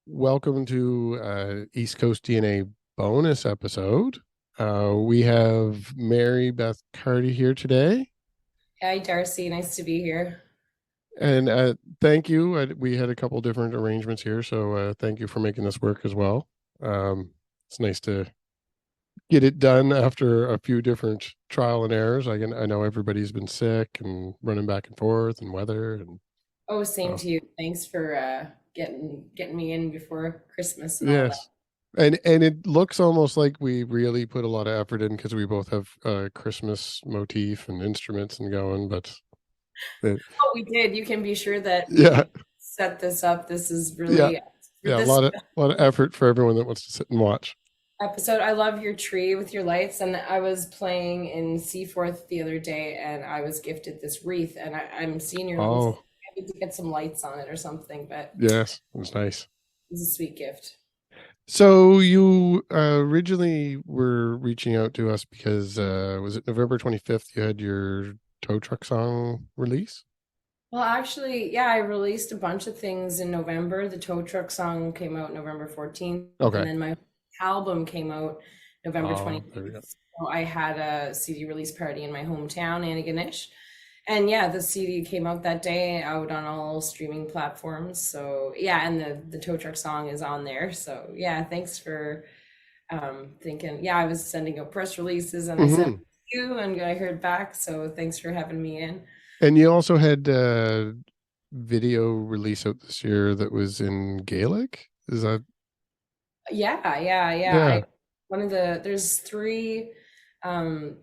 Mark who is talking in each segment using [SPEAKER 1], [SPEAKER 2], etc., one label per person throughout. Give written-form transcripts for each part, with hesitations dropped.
[SPEAKER 1] welcome to East Coast DNA bonus episode. We have Mary Beth Carty here today,
[SPEAKER 2] Hi, Darcy. Nice to be here.
[SPEAKER 1] and thank you. We had a couple different arrangements here, so thank you for making this work as well. It's nice to get it done after a few different trial and errors. I know everybody's been sick and running back and forth and weather, and
[SPEAKER 2] Oh, same
[SPEAKER 1] so
[SPEAKER 2] to you. Thanks for getting me in before Christmas and all that.
[SPEAKER 1] yes. And it looks almost like we really put a lot of effort in because we both have Christmas motif and instruments and going, but it,
[SPEAKER 2] Oh, we did. You can be sure that
[SPEAKER 1] yeah,
[SPEAKER 2] we set this up. This is
[SPEAKER 1] yeah,
[SPEAKER 2] really for
[SPEAKER 1] yeah,
[SPEAKER 2] this
[SPEAKER 1] a lot of effort for everyone that wants to sit and watch.
[SPEAKER 2] episode. I love your tree with your lights, and I was playing in Seaforth the other day, and I was gifted this wreath, and I'm seeing your little.
[SPEAKER 1] Oh,
[SPEAKER 2] I need to get some lights on it or something, but
[SPEAKER 1] yes, it was nice.
[SPEAKER 2] it's a sweet gift.
[SPEAKER 1] So you originally were reaching out to us because was it November 25th you had your tow truck song release?
[SPEAKER 2] Well, actually, yeah, I released a bunch of things in November. The tow truck song came out November 14th, and
[SPEAKER 1] Okay.
[SPEAKER 2] then my album came out November
[SPEAKER 1] Oh, there we
[SPEAKER 2] 25th.
[SPEAKER 1] go.
[SPEAKER 2] So I had a CD release party in my hometown, Antigonish. And yeah, the CD came out that day out on all streaming platforms. So yeah, and the tow truck song is on there. So yeah, thanks for thinking. Yeah, I was sending out press releases and I sent
[SPEAKER 1] Hmm.
[SPEAKER 2] you and I heard back. So thanks for having me in.
[SPEAKER 1] And you also had video release out this year that was in Gaelic. Is that
[SPEAKER 2] Yeah.
[SPEAKER 1] yeah?
[SPEAKER 2] One of there's three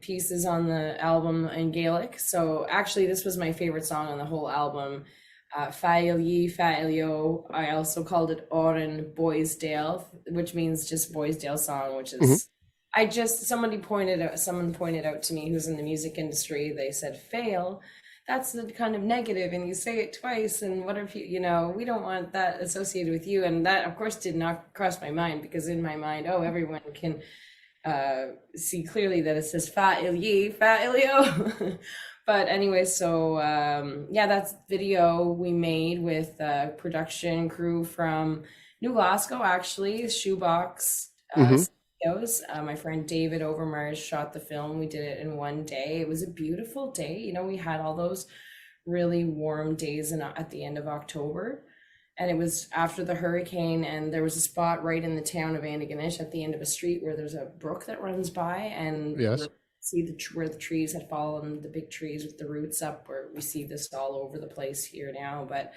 [SPEAKER 2] pieces on the album in Gaelic. So actually this was my favorite song on the whole album. Fail ye, fail yo. I also called it Oran Boysdale, which means just Boysdale song, which
[SPEAKER 1] Hmm.
[SPEAKER 2] is someone pointed out to me who's in the music industry, they said fail. That's the kind of negative, and you say it twice. And what if we don't want that associated with you. And that, of course, did not cross my mind because in my mind, oh, everyone can see clearly that it says fa ilye, fa ilio. But anyway, so yeah, that's video we made with production crew from New Glasgow, actually, Shoebox
[SPEAKER 1] Hmm.
[SPEAKER 2] Studios. My friend David Overmars shot the film. We did it in one day. It was a beautiful day. We had all those really warm days at the end of October. And it was after the hurricane, and there was a spot right in the town of Antigonish at the end of a street where there's a brook that runs by, and
[SPEAKER 1] Yes.
[SPEAKER 2] where the trees had fallen, the big trees with the roots up. Where we see this all over the place here now, but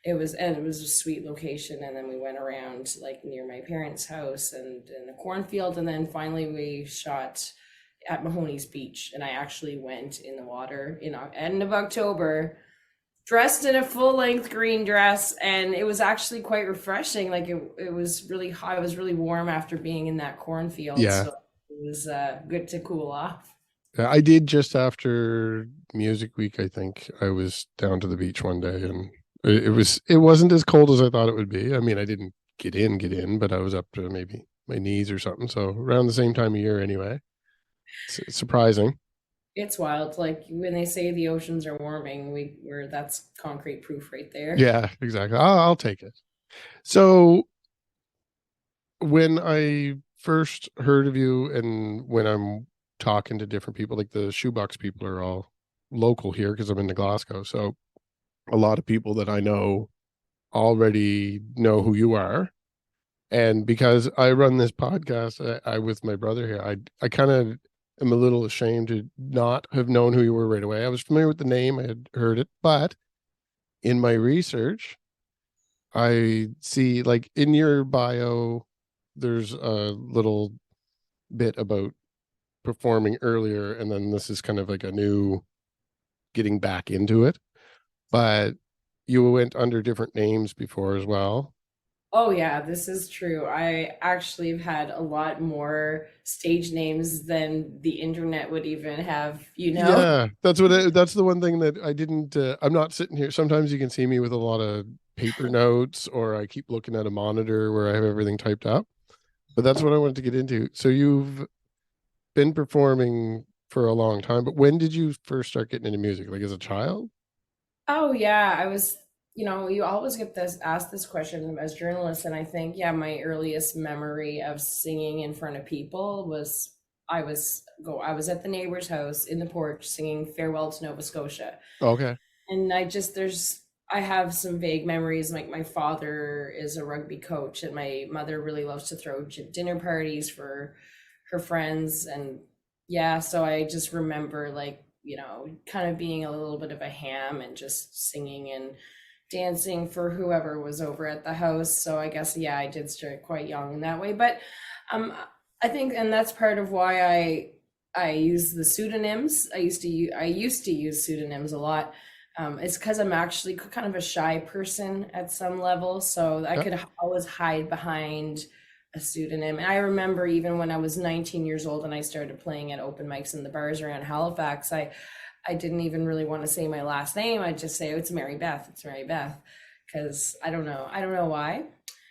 [SPEAKER 2] it was a sweet location. And then we went around like near my parents' house and in the cornfield, and then finally we shot at Mahoney's Beach, and I actually went in the water in end of October dressed in a full length green dress, and it was actually quite refreshing. Like it was really hot, it was really warm after being in that cornfield,
[SPEAKER 1] Yeah.
[SPEAKER 2] so it was good to cool off.
[SPEAKER 1] I did just after Music Week. I think I was down to the beach one day, and it wasn't as cold as I thought it would be. I mean, I didn't get in, but I was up to maybe my knees or something. So around the same time of year, anyway. It's surprising.
[SPEAKER 2] It's wild, like when they say the oceans are warming, we're that's concrete proof right there.
[SPEAKER 1] Yeah, exactly. I'll take it. So when I first heard of you and when I'm talking to different people, like the shoebox people are all local here because I'm in Glasgow. So a lot of people that I know already know who you are. And because I run this podcast, I with my brother here, I kind of am a little ashamed to not have known who you were right away. I was familiar with the name, I had heard it, but in my research, I see like in your bio, there's a little bit about performing earlier, and then this is kind of like a new getting back into it. But you went under different names before as well.
[SPEAKER 2] Oh yeah, this is true. I actually have had a lot more stage names than the internet would even have.
[SPEAKER 1] Yeah, that's the one thing that I didn't. I'm not sitting here. Sometimes you can see me with a lot of paper notes, or I keep looking at a monitor where I have everything typed up. But that's what I wanted to get into. So you've been performing for a long time, but when did you first start getting into music? Like as a child?
[SPEAKER 2] Oh yeah, I was you always get this asked this question as journalists, and I think, yeah, my earliest memory of singing in front of people was I was at the neighbor's house in the porch singing Farewell to Nova Scotia.
[SPEAKER 1] Okay.
[SPEAKER 2] And I have some vague memories. Like, my father is a rugby coach, and my mother really loves to throw dinner parties for her friends. And yeah, so I just remember, like, kind of being a little bit of a ham and just singing and dancing for whoever was over at the house. So I guess, yeah, I did start quite young in that way. But um I think, and that's part of why I use the pseudonyms. I used to use pseudonyms a lot. It's because I'm actually kind of a shy person at some level, so I
[SPEAKER 1] Yeah.
[SPEAKER 2] could always hide behind a pseudonym. And I remember, even when I was 19 years old and I started playing at open mics in the bars around Halifax, I didn't even really want to say my last name. I'd just say, oh, it's Mary Beth. It's Mary Beth. Because I don't know. I don't know why.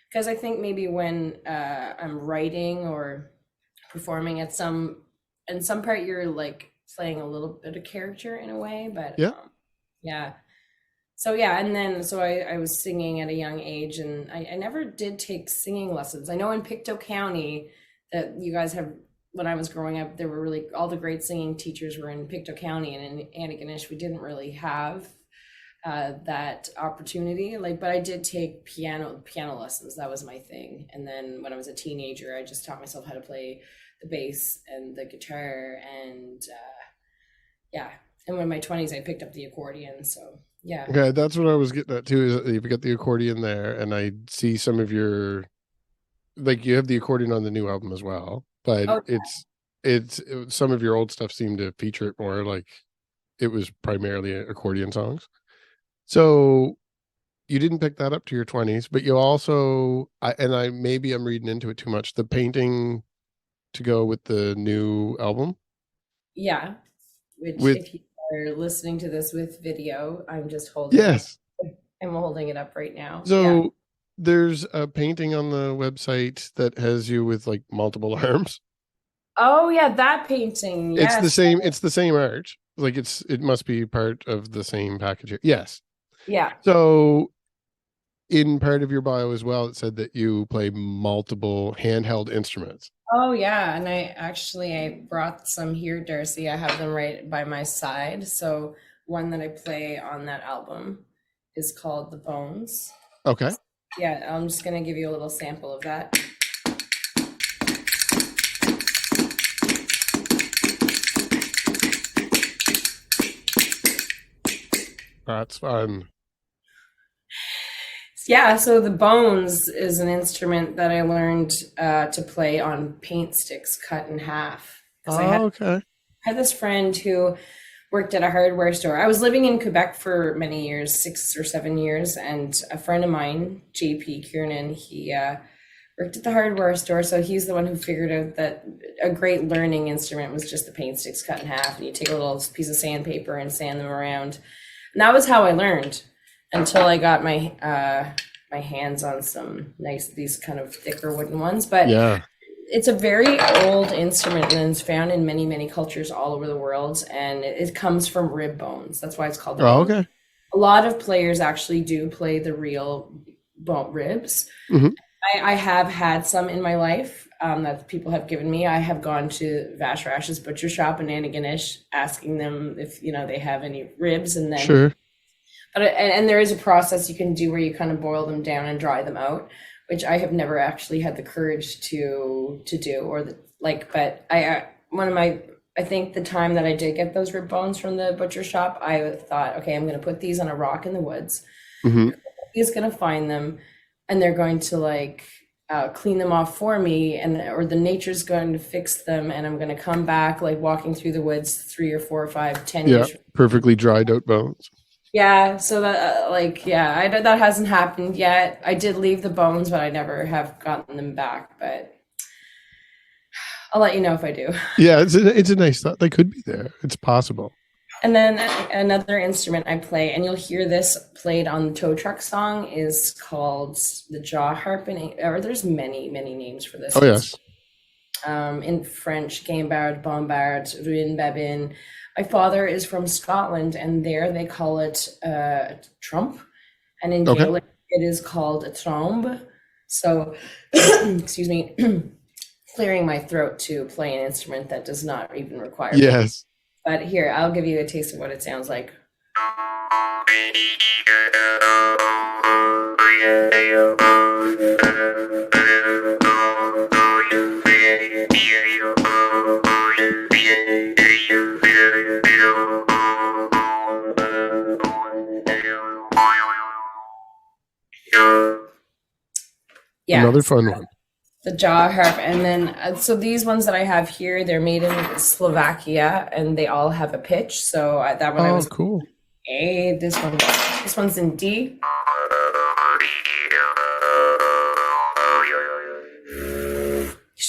[SPEAKER 2] Because I think maybe when I'm writing or performing in some part, you're like playing a little bit of character in a way. But
[SPEAKER 1] Yeah.
[SPEAKER 2] yeah. So yeah, and then I was singing at a young age, and I never did take singing lessons. I know in Pictou County that you guys have, when I was growing up, there were really, all the great singing teachers were in Pictou County, and in Antigonish we didn't really have that opportunity. Like, but I did take piano lessons. That was my thing. And then when I was a teenager, I just taught myself how to play the bass and the guitar, and yeah. And in my 20s, I picked up the accordion. So yeah.
[SPEAKER 1] Okay, that's what I was getting at too. Is that you've got the accordion there, and I see some of your, like, you have the accordion on the new album as well, but
[SPEAKER 2] Oh
[SPEAKER 1] it's some of your old stuff seemed to feature it more. Like, it was primarily accordion songs. So you didn't pick that up to your 20s, but you also, I maybe I'm reading into it too much. The painting to go with the new album
[SPEAKER 2] yeah. Which,
[SPEAKER 1] with
[SPEAKER 2] if you are listening to this with video,
[SPEAKER 1] yes.
[SPEAKER 2] I'm holding it up right now. Yeah.
[SPEAKER 1] So there's a painting on the website that has you with like multiple arms.
[SPEAKER 2] Oh yeah, that painting. Yes.
[SPEAKER 1] It's the same art. Like, it must be part of the same package. Yes.
[SPEAKER 2] Yeah.
[SPEAKER 1] So in part of your bio as well, it said that you play multiple handheld instruments.
[SPEAKER 2] Oh yeah, and I brought some here, Darcy. I have them right by my side. So one that I play on that album is called The Bones.
[SPEAKER 1] Okay.
[SPEAKER 2] Yeah, I'm just gonna give you a little sample of that.
[SPEAKER 1] That's fun.
[SPEAKER 2] Yeah, so the bones is an instrument that I learned to play on paint sticks cut in half. Because
[SPEAKER 1] Oh, okay.
[SPEAKER 2] had this friend who worked at a hardware store. I was living in Quebec for many years, 6 or 7 years, and a friend of mine, JP Kiernan, he worked at the hardware store. So he's the one who figured out that a great learning instrument was just the paint sticks cut in half, and you take a little piece of sandpaper and sand them around. And that was how I learned, until I got my hands on these kind of thicker wooden ones. But
[SPEAKER 1] Yeah.
[SPEAKER 2] it's a very old instrument, and it's found in many, many cultures all over the world. And it comes from rib bones. That's why it's called the
[SPEAKER 1] Oh,
[SPEAKER 2] bone.
[SPEAKER 1] okay.
[SPEAKER 2] A lot of players actually do play the real bone ribs.
[SPEAKER 1] Mhm.
[SPEAKER 2] I have had some in my life that people have given me. I have gone to Vash Rash's butcher shop in Antigonish, asking them if they have any ribs, and then
[SPEAKER 1] Sure.
[SPEAKER 2] and there is a process you can do where you kind of boil them down and dry them out, which I have never actually had the courage to do, but I think the time that I did get those rib bones from the butcher shop, I thought, okay, I'm going to put these on a rock in the woods.
[SPEAKER 1] Hmm.
[SPEAKER 2] He's going to find them, and they're going to clean them off for me, or the nature's going to fix them, and I'm going to come back walking through the woods 3 or 4 or 5, 10
[SPEAKER 1] Yeah.
[SPEAKER 2] years.
[SPEAKER 1] Perfectly dried out bones.
[SPEAKER 2] Yeah, so that that hasn't happened yet. I did leave the bones, but I never have gotten them back. But I'll let you know if I do.
[SPEAKER 1] Yeah, it's a nice thought. They could be there. It's possible.
[SPEAKER 2] And then another instrument I play, and you'll hear this played on the tow truck song, is called the jaw harp. Or there's many, many names for this.
[SPEAKER 1] Oh, yes.
[SPEAKER 2] In French, guimbarde, bombard, ruine, babine. My father is from Scotland, and there they call it trump. and in
[SPEAKER 1] Okay.
[SPEAKER 2] Gaelic it is called a trombe. So, excuse me, clearing my throat to play an instrument that does not even require me.
[SPEAKER 1] Yes.
[SPEAKER 2] But here, I'll give you a taste of what it sounds like. Yeah,
[SPEAKER 1] Another fun one.
[SPEAKER 2] the jaw harp. And then, so these ones that I have here, they're made in Slovakia, and they all have a pitch. So that one I
[SPEAKER 1] Oh,
[SPEAKER 2] was
[SPEAKER 1] cool.
[SPEAKER 2] A. This one's in D.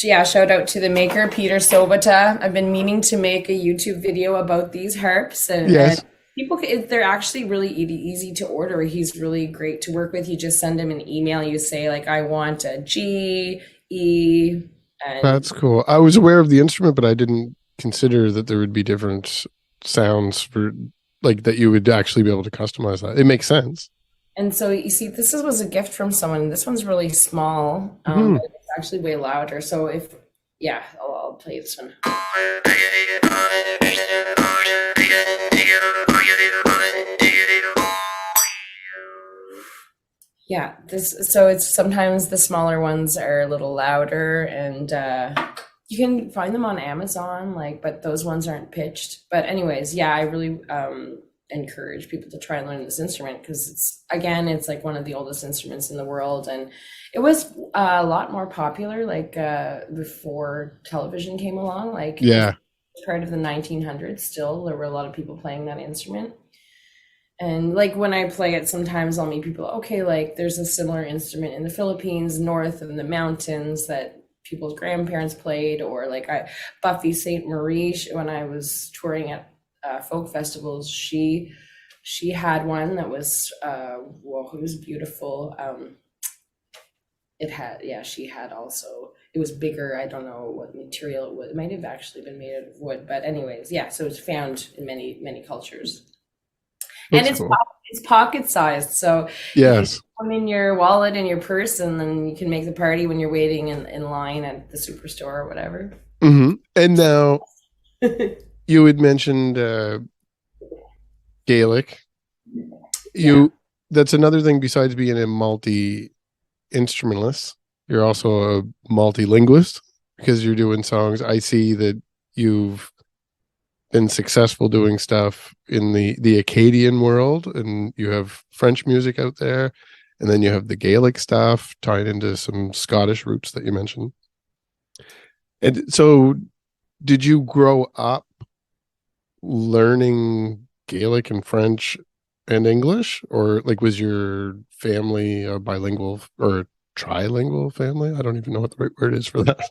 [SPEAKER 2] Yeah, shout out to the maker, Peter Sobota. I've been meaning to make a YouTube video about these harps, and
[SPEAKER 1] Yes.
[SPEAKER 2] people, they're actually really easy to order. He's really great to work with. You just send him an email. You say like, I want a G, E, and
[SPEAKER 1] That's cool. I was aware of the instrument, but I didn't consider that there would be different sounds for like that you would actually be able to customize that. It makes sense.
[SPEAKER 2] so you see, was a gift from someone. This one's really small,
[SPEAKER 1] Hmm.
[SPEAKER 2] but it's actually way louder. So if, yeah, I'll play this one. Yeah, so it's sometimes the smaller ones are a little louder, and you can find them on Amazon, like, but those ones aren't pitched. But anyways, yeah, I really encourage people to try and learn this instrument, because it's like one of the oldest instruments in the world, and it was a lot more popular like before television came along, like
[SPEAKER 1] Yeah.
[SPEAKER 2] part of the 1900s. Still, there were a lot of people playing that instrument. And like when I play it, sometimes I'll meet people, okay, like there's a similar instrument in the Philippines, north in the mountains, that people's grandparents played, or like Buffy St. Marie, when I was touring at folk festivals, she had one that was well, it was beautiful. She had also, it was bigger. I don't know what material it was. It might have actually been made out of wood, but anyways, yeah. So it's found in many cultures. And
[SPEAKER 1] That's cool.
[SPEAKER 2] it's pocket sized, so you can
[SPEAKER 1] Yes.
[SPEAKER 2] put them in your wallet and your purse, and then you can make the party when you're waiting in line at the superstore or whatever.
[SPEAKER 1] Hmm. And now you had mentioned Gaelic.
[SPEAKER 2] Yeah.
[SPEAKER 1] That's another thing besides being a multi-instrumentalist. You're also a multilinguist because you're doing songs. I see that you've been successful doing stuff in the Acadian world, and you have French music out there, and then you have the Gaelic stuff tied into some Scottish roots that you mentioned. And so did you grow up learning Gaelic and French and English, or like was your family a bilingual or trilingual family? I don't even know what the right word is for that.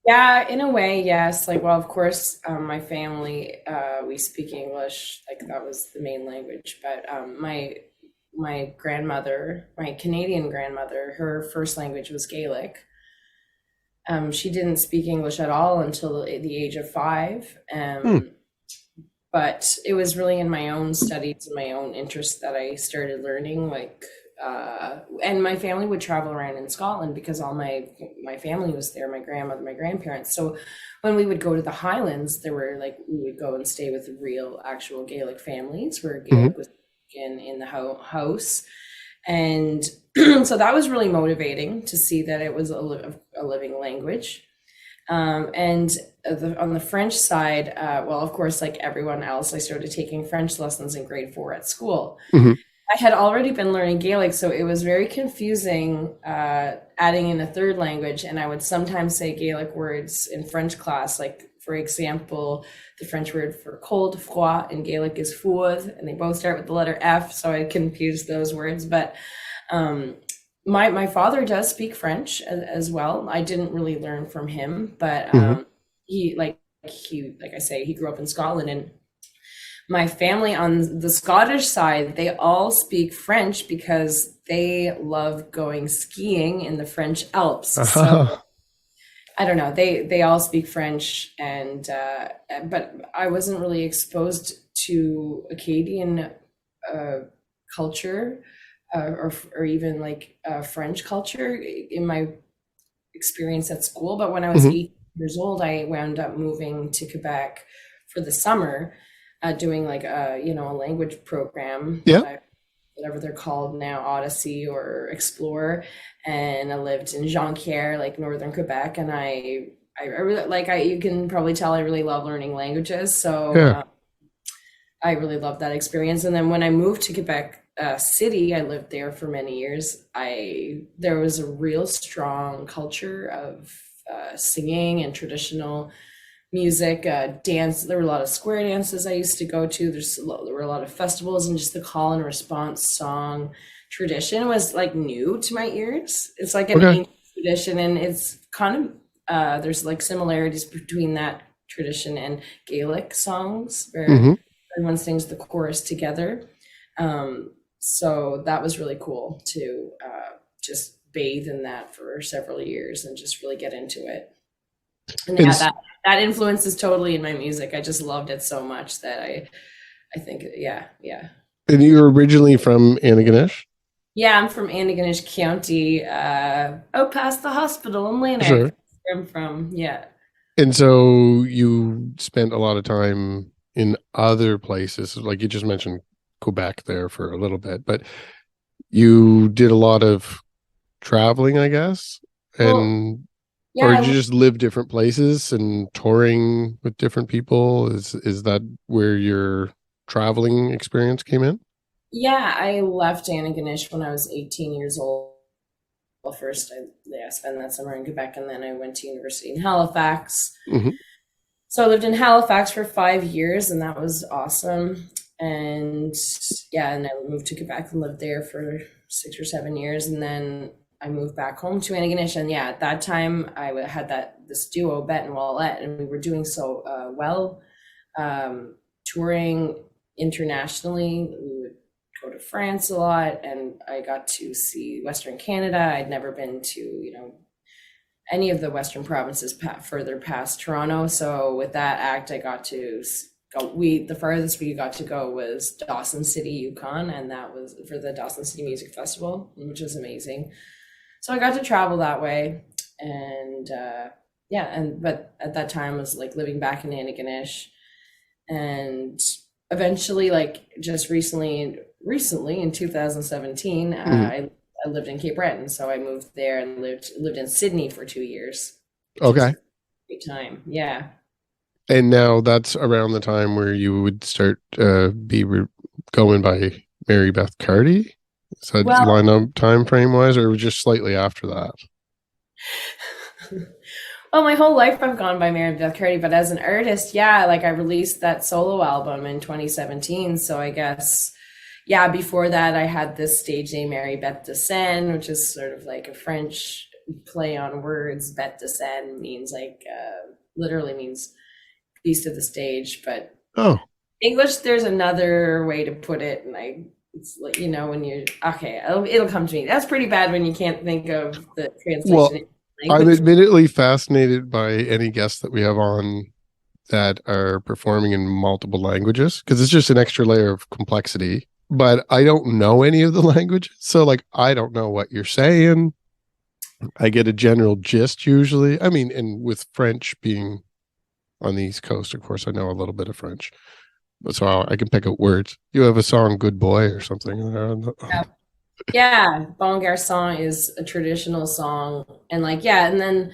[SPEAKER 2] Yeah, in a way, yes. Like, well, of course, my family, we speak English, like that was the main language. But my grandmother, my Canadian grandmother, her first language was Gaelic. She didn't speak English at all until the age of 5.
[SPEAKER 1] Hmm.
[SPEAKER 2] But it was really in my own studies and my own interest that I started learning, like, and my family would travel around in Scotland because all my family was there, my grandmother, my grandparents. So when we would go to the Highlands, there were like, we would go and stay with real actual Gaelic families where
[SPEAKER 1] Hmm.
[SPEAKER 2] Gaelic was in the house. And so that was really motivating to see that it was a living language. And on the French side, well, of course, like everyone else, I started taking French lessons in grade 4 at school.
[SPEAKER 1] Hmm.
[SPEAKER 2] I had already been learning Gaelic, so it was very confusing adding in a third language. And I would sometimes say Gaelic words in French class, like, for example, the French word for cold, froid, in Gaelic is fouad, and they both start with the letter F, so I confused those words. But my father does speak French as well. I didn't really learn from him, but
[SPEAKER 1] Hmm.
[SPEAKER 2] he like I say, he grew up in Scotland, and my family on the Scottish side, they all speak French because they love going skiing in the French Alps. So I don't know, they all speak French, and but I wasn't really exposed to Acadian culture or even like French culture in my experience at school. But when I was
[SPEAKER 1] Hmm.
[SPEAKER 2] 8 years old, I wound up moving to Quebec for the summer, doing like a language program,
[SPEAKER 1] Yeah.
[SPEAKER 2] whatever they're called now, Odyssey or Explore. And I lived in Jonquière, like northern Quebec, and I really like I you can probably tell I really love learning languages. So
[SPEAKER 1] Yeah.
[SPEAKER 2] I really loved that experience. And then when I moved to Quebec City, I lived there for many years. I There was a real strong culture of singing and traditional music, dance. There were a lot of square dances I used to go to. There were a lot of festivals, and just the call and response song tradition was like new to my ears. It's like an
[SPEAKER 1] Okay.
[SPEAKER 2] ancient tradition, and it's kind of there's like similarities between that tradition and Gaelic songs where
[SPEAKER 1] Hmm.
[SPEAKER 2] everyone sings the chorus together. So that was really cool to just bathe in that for several years and just really get into it. And
[SPEAKER 1] And
[SPEAKER 2] yeah, that influence is totally in my music. I just loved it so much that I think yeah.
[SPEAKER 1] and you're originally from Antigonish?
[SPEAKER 2] Yeah, I'm from Antigonish County, out past the hospital in Lanark.
[SPEAKER 1] Sure.
[SPEAKER 2] That's where I'm from. Yeah.
[SPEAKER 1] And so you spent a lot of time in other places, like you just mentioned Quebec there for a little bit, but you did a lot of traveling, I guess,
[SPEAKER 2] Well,
[SPEAKER 1] and or did
[SPEAKER 2] yeah,
[SPEAKER 1] you just live different places and touring with different people? Is that where your traveling experience came in?
[SPEAKER 2] yeah, I left Antigonish when I was 18 years old. Well, first I spent that summer in Quebec, and then I went to university in Halifax.
[SPEAKER 1] Hmm.
[SPEAKER 2] So I lived in Halifax for 5 years, and that was awesome. And yeah, and I moved to Quebec and lived there for 6 or 7 years, and then I moved back home to Antigonish. And yeah, at that time I had this duo, Bet and Wallette, and we were doing so well, touring internationally. We would go to France a lot, and I got to see Western Canada. I'd never been to any of the Western provinces further past Toronto. So with that act, I got to go. The farthest we got to go was Dawson City, Yukon, and that was for the Dawson City Music Festival, which was amazing. So I got to travel that way, and yeah, but at that time I was like living back in Antigonish, and eventually, like just recently in 2017,
[SPEAKER 1] Hmm.
[SPEAKER 2] I lived in Cape Breton, so I moved there and lived in Sydney for 2 years, which was
[SPEAKER 1] Okay.
[SPEAKER 2] a great time. Yeah.
[SPEAKER 1] And now that's around the time where you would start going by Mary Beth Carty. Is that
[SPEAKER 2] Well,
[SPEAKER 1] line up time frame wise, or just slightly after that?
[SPEAKER 2] well, my whole life I've gone by Mary Beth Carty, but as an artist, yeah, like I released that solo album in 2017. So I guess, yeah, before that I had this stage name Mary Beth de Seine, which is sort of like a French play on words. Bête de Seine means like literally means beast of the stage, but
[SPEAKER 1] Oh,
[SPEAKER 2] English there's another way to put it, and it's like when you're okay, it'll come to me. That's pretty bad when you can't think of the translation
[SPEAKER 1] well,
[SPEAKER 2] in
[SPEAKER 1] I'm
[SPEAKER 2] language.
[SPEAKER 1] admittedly fascinated by any guests that we have on that are performing in multiple languages because it's just an extra layer of complexity. But I don't know any of the languages. So, like, I don't know what you're saying. I get a general gist usually. I mean, and with French being on the East Coast, of course, I know a little bit of French. So I can pick up words. You have a song, Good Boy, or something.
[SPEAKER 2] Yeah, Bon Garçon is a traditional song, and like yeah, and then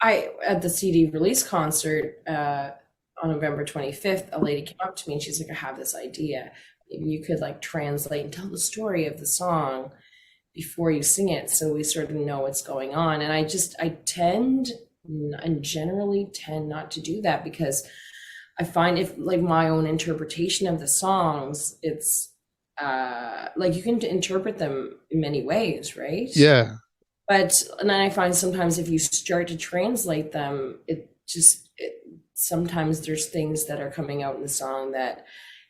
[SPEAKER 2] I at the CD release concert on November 25th, a lady came up to me and she's like, "I have this idea. Maybe you could like translate and tell the story of the song before you sing it, so we sort of know what's going on." And I tend and generally tend not to do that because I find if like my own interpretation of the songs, it's like you can interpret them in many ways, right?
[SPEAKER 1] Yeah.
[SPEAKER 2] But and then I find sometimes if you start to translate them, sometimes there's things that are coming out in the song that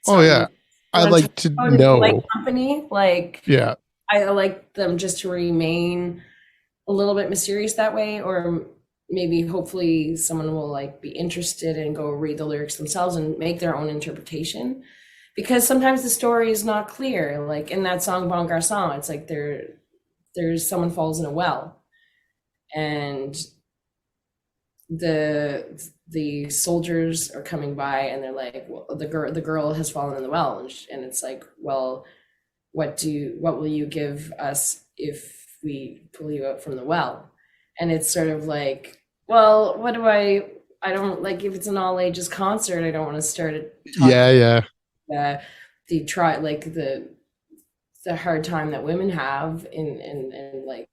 [SPEAKER 1] Oh,
[SPEAKER 2] sound
[SPEAKER 1] yeah.
[SPEAKER 2] weird.
[SPEAKER 1] I'd
[SPEAKER 2] What I'm talking
[SPEAKER 1] like to
[SPEAKER 2] about in polite
[SPEAKER 1] know.
[SPEAKER 2] company, like
[SPEAKER 1] Yeah.
[SPEAKER 2] I like them just to remain a little bit mysterious that way, or maybe hopefully someone will like be interested and go read the lyrics themselves and make their own interpretation. because sometimes the story is not clear. Like in that song Bon Garçon, it's like there's someone falls in a well, and the soldiers are coming by, and they're like, well, the girl has fallen in the well, and it's like, well, what will you give us if we pull you out from the well? And it's sort of like, well, what do I don't like, if it's an all ages concert, I don't want to start talking
[SPEAKER 1] Yeah, yeah.
[SPEAKER 2] the try like the hard time that women have in like,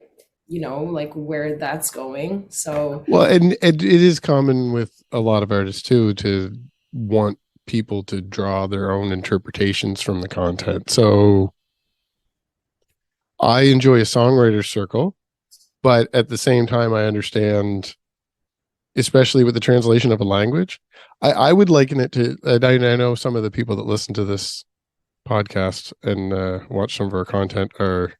[SPEAKER 2] like where that's going. So
[SPEAKER 1] Well, and it is common with a lot of artists too to want people to draw their own interpretations from the content. So I enjoy a songwriter's circle, but at the same time, I understand, especially with the translation of a language. I would liken it to, and I know some of the people that listen to this podcast and watch some of our content are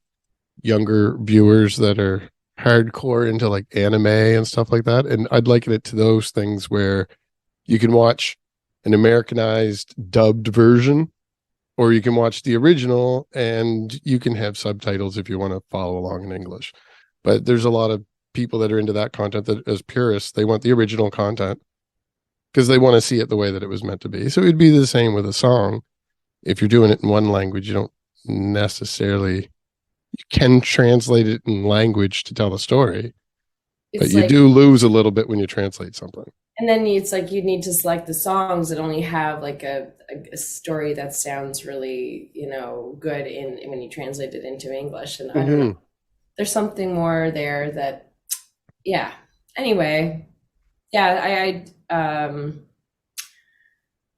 [SPEAKER 1] younger viewers that are hardcore into like anime and stuff like that. And I'd liken it to those things where you can watch an Americanized dubbed version, or you can watch the original and you can have subtitles if you want to follow along in English. But there's a lot of people that are into that content that, as purists, they want the original content because they want to see it the way that it was meant to be. So it'd be the same with a song. If you're doing it in one language, you don't necessarily, you can translate it in language to tell the story, but
[SPEAKER 2] it's
[SPEAKER 1] you
[SPEAKER 2] like,
[SPEAKER 1] do lose a little bit when you translate something.
[SPEAKER 2] and then it's like you need to select the songs that only have like a story that sounds really, good in when you translate it into English. And I don't know,
[SPEAKER 1] Mm-hmm.
[SPEAKER 2] there's something more there that, yeah. Anyway, yeah,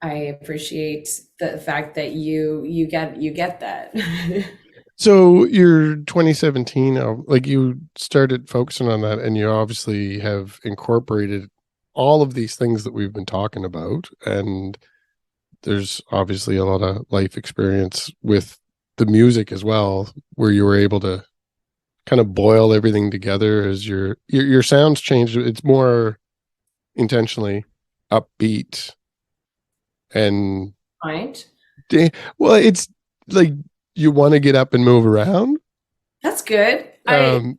[SPEAKER 2] I appreciate the fact that you get that.
[SPEAKER 1] So your 2017, like you started focusing on that, and you obviously have incorporated all of these things that we've been talking about. And there's obviously a lot of life experience with the music as well, where you were able to kind of boil everything together as your sounds changed. It's more intentionally upbeat and
[SPEAKER 2] Right?
[SPEAKER 1] well, it's like you want to get up and move around.
[SPEAKER 2] That's good. I
[SPEAKER 1] Um,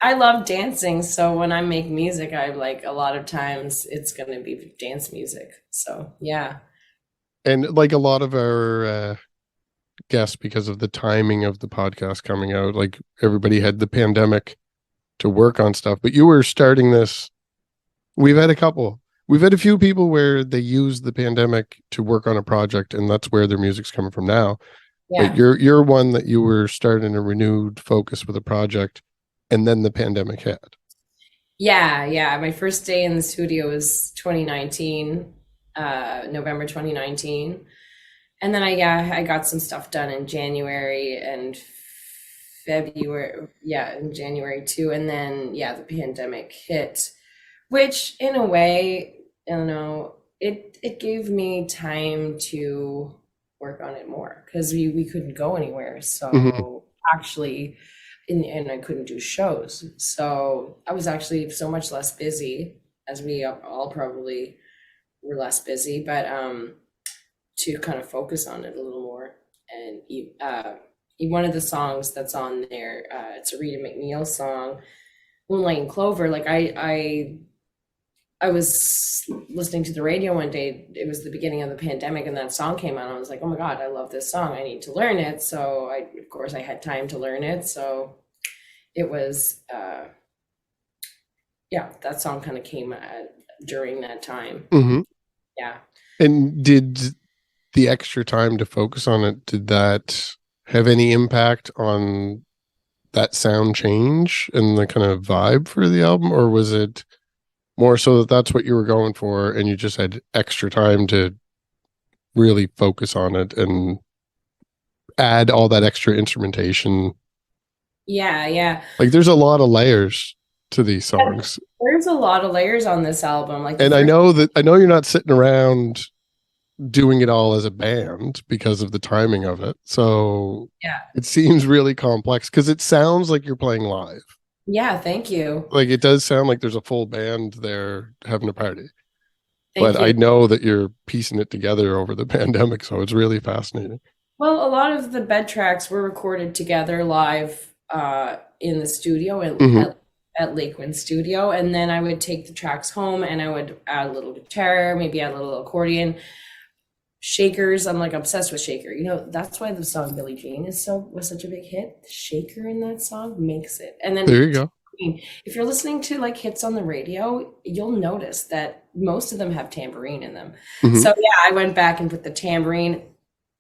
[SPEAKER 2] I love dancing, so when I make music, I like a lot of times it's going to be dance music. So, yeah.
[SPEAKER 1] and like a lot of our guests, because of the timing of the podcast coming out, like everybody had the pandemic to work on stuff, but you were starting this. We've had a couple. We've had a few people where they use the pandemic to work on a project, and that's where their music's coming from now. But
[SPEAKER 2] Yeah.
[SPEAKER 1] you're one that you were starting a renewed focus with a project, and then the pandemic hit.
[SPEAKER 2] Yeah, yeah. My first day in the studio was 2019, November 2019. And then I got some stuff done in January and February. Yeah, in January too. And then, yeah, the pandemic hit, which in a way, I don't know, it gave me time to work on it more because we couldn't go anywhere.
[SPEAKER 1] Mm-hmm.
[SPEAKER 2] So actually, and I couldn't do shows. So I was actually so much less busy, as we all probably were less busy, but to kind of focus on it a little more. And one of the songs that's on there, it's a Rita McNeil song, Moonlight and Clover. Like I was listening to the radio one day. It was the beginning of the pandemic, and that song came out. I was like, "Oh my God, I love this song. I need to learn it." So of course, I had time to learn it. So it was, yeah, that song kind of came during that time.
[SPEAKER 1] Mm-hmm.
[SPEAKER 2] Yeah.
[SPEAKER 1] And did the extra time to focus on it, did that have any impact on that sound change and the kind of vibe for the album, or was it more so that that's what you were going for and you just had extra time to really focus on it and add all that extra instrumentation?
[SPEAKER 2] Yeah, yeah.
[SPEAKER 1] Like there's a lot of layers to these songs.
[SPEAKER 2] There's a lot of layers on this album. Like the
[SPEAKER 1] And
[SPEAKER 2] first,
[SPEAKER 1] I know you're not sitting around doing it all as a band because of the timing of it. So
[SPEAKER 2] yeah.
[SPEAKER 1] it seems really complex because it sounds like you're playing live.
[SPEAKER 2] Yeah, thank you.
[SPEAKER 1] Like it does sound like there's a full band there having a party.
[SPEAKER 2] Thank
[SPEAKER 1] but I
[SPEAKER 2] you.
[SPEAKER 1] know that you're piecing it together over the pandemic, so it's really fascinating.
[SPEAKER 2] Well, a lot of the bed tracks were recorded together live in the studio
[SPEAKER 1] Hmm.
[SPEAKER 2] at Lakewind Studio, and then I would take the tracks home and I would add a little guitar, maybe add a little accordion, shakers. I'm like obsessed with shaker. You know, that's why the song Billie Jean was such a big hit. The shaker in that song makes it. And then
[SPEAKER 1] There you go.
[SPEAKER 2] if you're listening to like hits on the radio, you'll notice that most of them have tambourine in them.
[SPEAKER 1] Hmm.
[SPEAKER 2] So yeah, I went back and put the tambourine.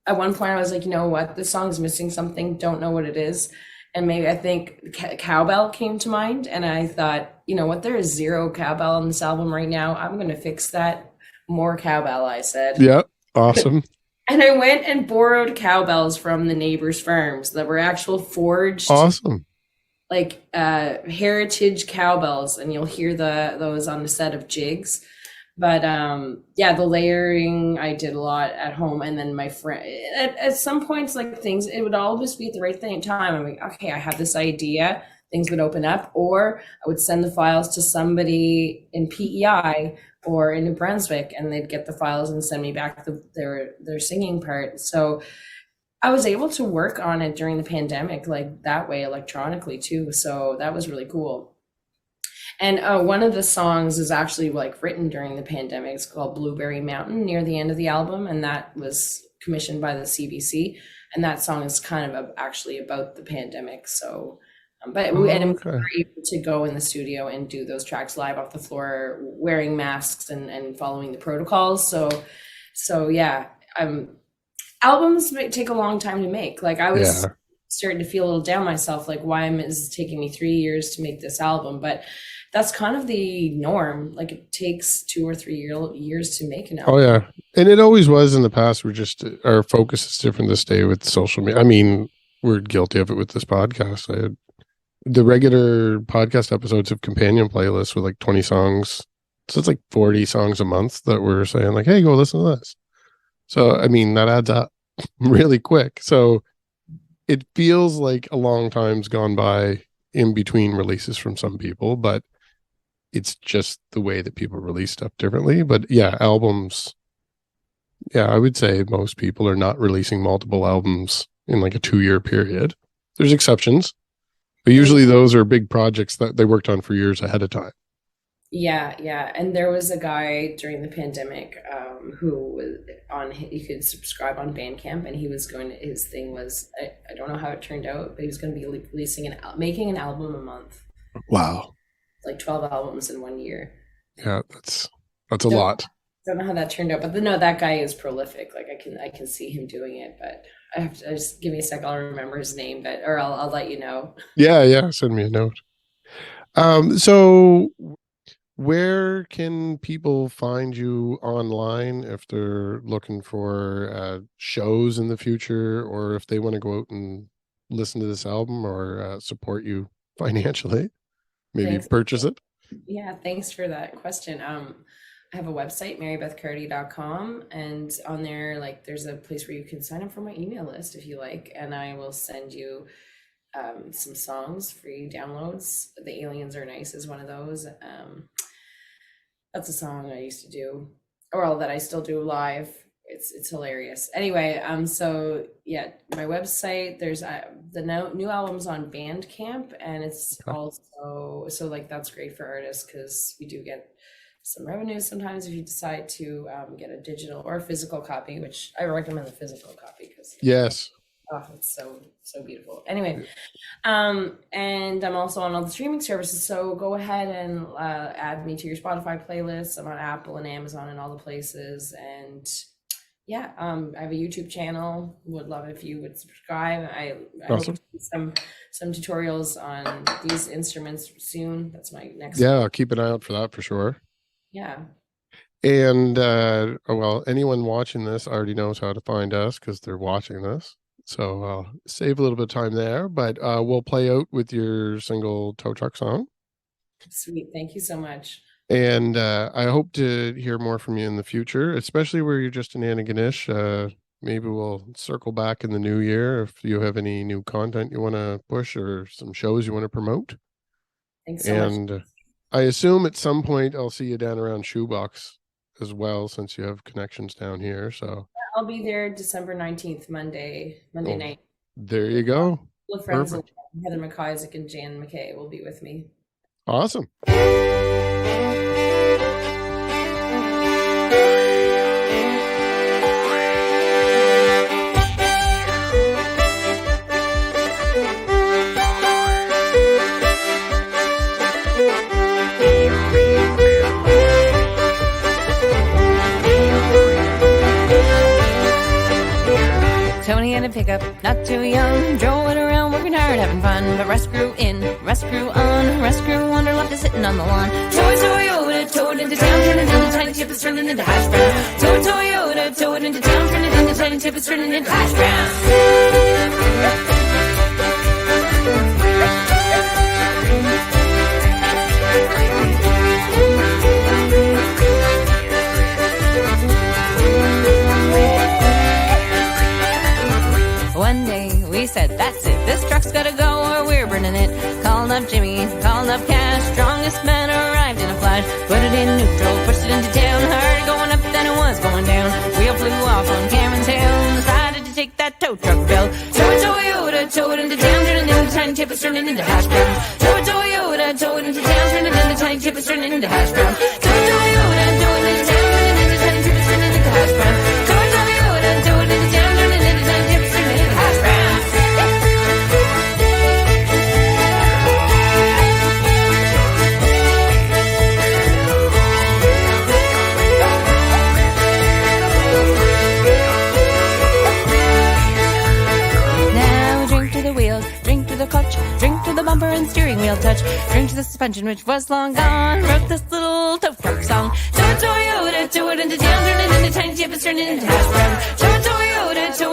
[SPEAKER 2] At one point I was like, you know what, this song's missing something, don't know what it is. And maybe I think cowbell came to mind, and I thought, you know what, there is zero cowbell on this album right now. I'm going to fix that. More cowbell, I said.
[SPEAKER 1] Yeah, awesome.
[SPEAKER 2] And I went and borrowed cowbells from the neighbors' farms that were actual forged,
[SPEAKER 1] Awesome.
[SPEAKER 2] like heritage cowbells, and you'll hear those on the set of jigs. But yeah, the layering I did a lot at home, and then my friend at some points, like things, it would always be at the right time. I'm like, okay, I have this idea. Things would open up, or I would send the files to somebody in PEI or in New Brunswick, and they'd get the files and send me back their singing part. So I was able to work on it during the pandemic, like that way electronically too. So that was really cool. And one of the songs is actually like written during the pandemic. It's called Blueberry Mountain near the end of the album, and that was commissioned by the CBC. And that song is kind of actually about the pandemic. So, but we and we
[SPEAKER 1] Okay.
[SPEAKER 2] were able to go in the studio and do those tracks live off the floor, wearing masks and following the protocols. So yeah, albums take a long time to make. Like I was
[SPEAKER 1] Yeah.
[SPEAKER 2] starting to feel a little down myself, like why is it taking me 3 years to make this album? But that's kind of the norm. Like it takes 2 or 3 years to make an
[SPEAKER 1] Oh
[SPEAKER 2] album.
[SPEAKER 1] yeah. And it always was in the past. We're just our focus is different this day with social media. I mean, we're guilty of it with this podcast. The regular podcast episodes have companion playlists with like 20 songs. So it's like 40 songs a month that we're saying, like, hey, go listen to this. So I mean that adds up really quick. So it feels like a long time's gone by in between releases from some people, but it's just the way that people release stuff differently. But yeah, albums, yeah, I would say most people are not releasing multiple albums in like a 2 year period. There's exceptions, but usually those are big projects that they worked on for years ahead of time.
[SPEAKER 2] Yeah, yeah. And there was a guy during the pandemic who was on, you could subscribe on Bandcamp, and he was going to, his thing was, I don't know how it turned out, but he was going to be releasing making an album a month,
[SPEAKER 1] Wow.
[SPEAKER 2] like 12 albums in 1 year.
[SPEAKER 1] Yeah, that's a
[SPEAKER 2] Don't
[SPEAKER 1] lot.
[SPEAKER 2] don't know how that turned out, but no, that guy is prolific. Like I can see him doing it, but I just give me a sec. I'll remember his name, but or I'll let you know.
[SPEAKER 1] Yeah, yeah. Send me a note. So where can people find you online if they're looking for shows in the future, or if they want to go out and listen to this album or support you financially, maybe
[SPEAKER 2] Thanks.
[SPEAKER 1] purchase it?
[SPEAKER 2] Yeah, thanks for that question. I have a website, marybethcarty.com, and on there, like, there's a place where you can sign up for my email list if you like, and I will send you some songs, free downloads. The Aliens Are Nice is one of those. That's a song I used to do, or that I still do live. It's hilarious. Anyway, so yeah, my website. There's the new album's on Bandcamp, and it's
[SPEAKER 1] Okay.
[SPEAKER 2] also so like that's great for artists because we do get some revenue sometimes if you decide to get a digital or physical copy, which I recommend the physical copy because
[SPEAKER 1] Yes.
[SPEAKER 2] oh, it's so beautiful. Anyway, and I'm also on all the streaming services. So go ahead and add me to your Spotify playlist. I'm on Apple and Amazon and all the places. And yeah, I have a YouTube channel. Would love if you would subscribe. I hope to
[SPEAKER 1] Awesome.
[SPEAKER 2] see some tutorials on these instruments soon. That's my next
[SPEAKER 1] Yeah,
[SPEAKER 2] one.
[SPEAKER 1] I'll keep an eye out for that for sure.
[SPEAKER 2] Yeah.
[SPEAKER 1] And well, anyone watching this already knows how to find us because they're watching this. So I'll save a little bit of time there, but we'll play out with your single tow truck song.
[SPEAKER 2] Sweet. Thank you so much.
[SPEAKER 1] And I hope to hear more from you in the future, especially where you're just in Antigonish. Maybe we'll circle back in the new year if you have any new content you want to push or some shows you want to promote.
[SPEAKER 2] Thanks so much.
[SPEAKER 1] And I assume at some point I'll see you down around Shoebox as well, since you have connections down here. So
[SPEAKER 2] I'll be there December 19th, Monday night.
[SPEAKER 1] There you go.
[SPEAKER 2] All the friends, Heather McIsaac and Jan McKay will be with me.
[SPEAKER 1] Awesome.
[SPEAKER 3] Tony had a pickup, not too young, drove it around, working hard, having fun. But rust grew in, rust grew on, rust grew under, left us sitting on the lawn. Toyota, towed into town, turning into tiny chips, turning into hash browns. Toyota, towed into town, turning into tiny chips, turning into hash browns. One day we said, that's it, this truck's gotta go or we're burning it. Called up Jimmy, called up Cash, strongest man arrived in a flash. Put it in neutral, pushed it into town, hard going up then it was going down. Wheel flew off on Cameron's Hill, decided to take that tow truck bill. Toyota, tow it into town, turning into tiny chips, turning into hash browns. Toyota, tow it into town, turning into tiny chips, turning into hash browns. Toyota, tow it into town, turning into tiny chips, turning into hash browns. Toyota, tow it into town, turning into tiny chips, turning into hash browns. Now drink to the wheels, drink to the clutch, drink to the bumper and steering wheel touch, drink to the suspension which was long gone, wrote this little tow truck song. Toyota, tow it into town, turning into tiny chips, turning into hash browns. Toyota, tow